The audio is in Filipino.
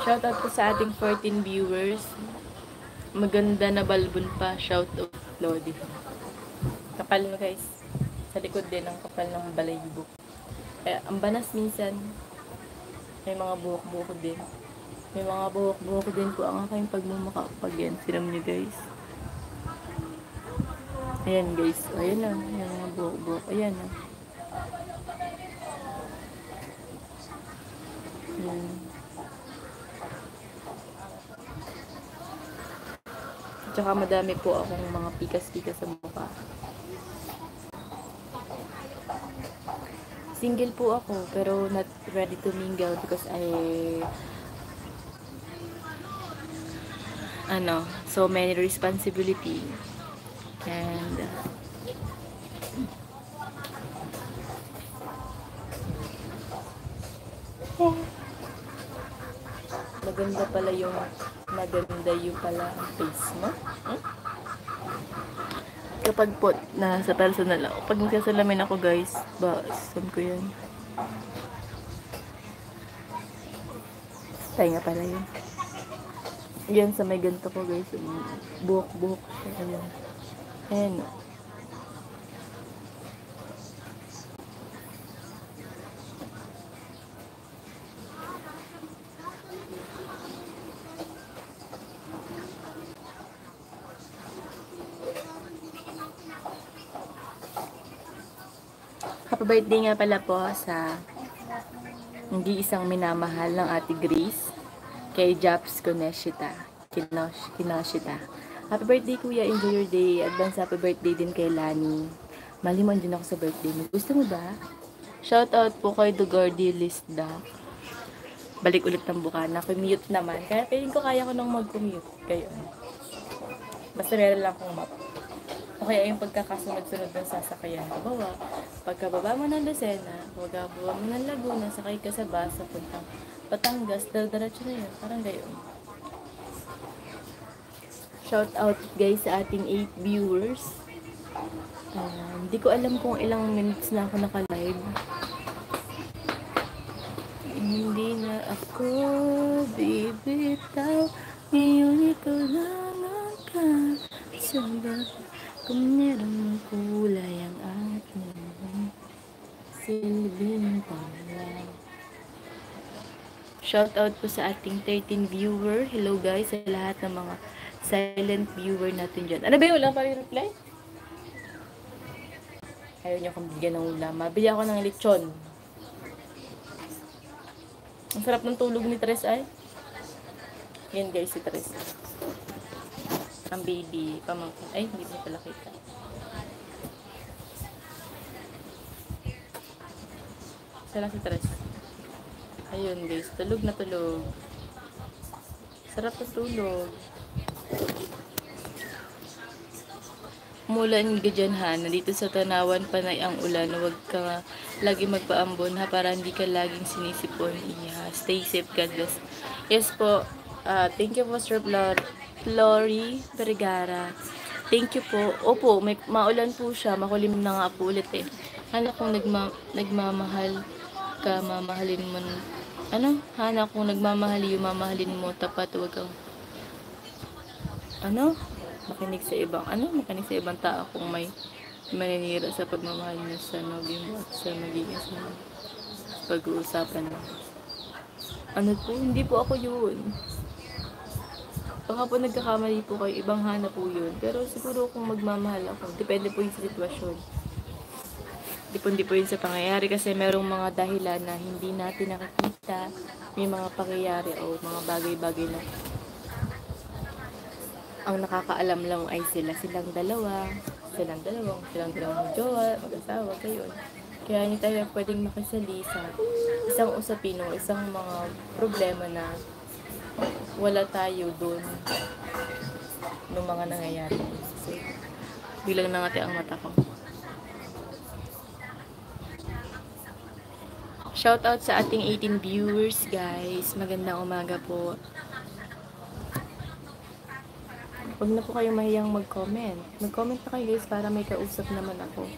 Shoutout po sa ating 14 viewers. Maganda na balbon pa. Shoutout Lodi. Kapal mo guys. Sa likod din ang kapal ng balayibo. Kaya ang banas minsan. May mga buhok-buhok din. May mga buhok-buhok din po ang aking pagmumukha pag yan. Sinam niyo guys. Ayan guys. Ayan na. Ayan mga buhok-buhok. Ayan na. Ayan. Tsaka madami po akong mga pikas-pikas sa mukha. Single po ako, pero not ready to mingle because so many responsibility. And maganda pala yung face mo. Kapag po na sa personal ako, pag nagsasalamin ako guys, saan ko yan? Tayo nga pala yun. Yan sa may ganito ko guys, buhok-buhok. Ayan. Ayan o. Happy birthday nga pala po sa hindi isang minamahal ng Ate Grace, kay Japs Kinashita. Happy birthday kuya, enjoy your day. Advance happy birthday din kay Lani. Malimon din ako sa birthday mo. Gusto mo ba? Shoutout po kay Dugardi Lisda. Balik ulit ng Bukana. Commute naman. Kaya feeling ko kaya ko nang mag-commute. Kayo. Basta meron lang akong map. O kaya yung pagkakasunod-sunod ng sasakyan. Pagkababa mo ng Lucena, pagkababa mo ng Laguna, sakay ka sa bus sa puntang Batangas, dal-diretso na yun. Parang gayon. Shout out guys sa ating 8 viewers. Hindi ko alam kung ilang minutes na ako naka-live. Hindi na ako bibitaw, ngayon ikaw lang ang kasama. Kung merong kulay ang ating silbing pala. Shoutout po sa ating 13 viewer. Hello guys sa lahat ng mga silent viewer natin dyan. Ano ba yun? Wala pa rin reply? Ayaw niyo akong bigyan ng ulam. Mabili ako ng lechon. Ang sarap ng tulog ni Tres ay. Yan guys si Tres. Ang baby, pamangkin. Ay, hindi mo pala kita. Sala si Tres. Ayun guys, tulog na tulog. Sarap na tulog. Umulan ka dyan ha. Nandito sa Tanawan Panay ang ulan. Huwag ka lagi magpaambon ha, para hindi ka laging sinisipon. Yeah, stay safe, God bless. Yes po. Thank you po Sir Flory Vergara. Thank you po. Opo, may maulan po siya. Makulim na nga po ulit eh. Hana kung nagmamahal ka, mamahalin mo. Hana kung nagmamahali, mamahalin mo. Tapat, huwag kang makinig sa ibang tao kung may maninira sa pagmamahal niya sa nobyo mo at sa magiging sa pag-uusapan mo. Hindi po ako yun. Baka po nagkakamali po kayo, ibang hana po yun. Pero siguro kung magmamahal ako, depende po yun sa sitwasyon. Depende po yun sa pangyayari kasi merong mga dahilan na hindi natin nakikita. May mga pangyayari o mga bagay-bagay na ang nakakaalam lang ay silang dalawang jowa, mag-asawa, gayon. Kaya hindi tayo pwedeng makisali sa isang usapin o isang mga problema na wala tayo dun ng mga nangyayari. So, bilang nangati ang mata ko. Shoutout sa ating 18 viewers, guys. Magandang umaga po. Huwag na po kayong mahiyang mag-comment. Mag-comment na kayo guys para may kausap naman ako.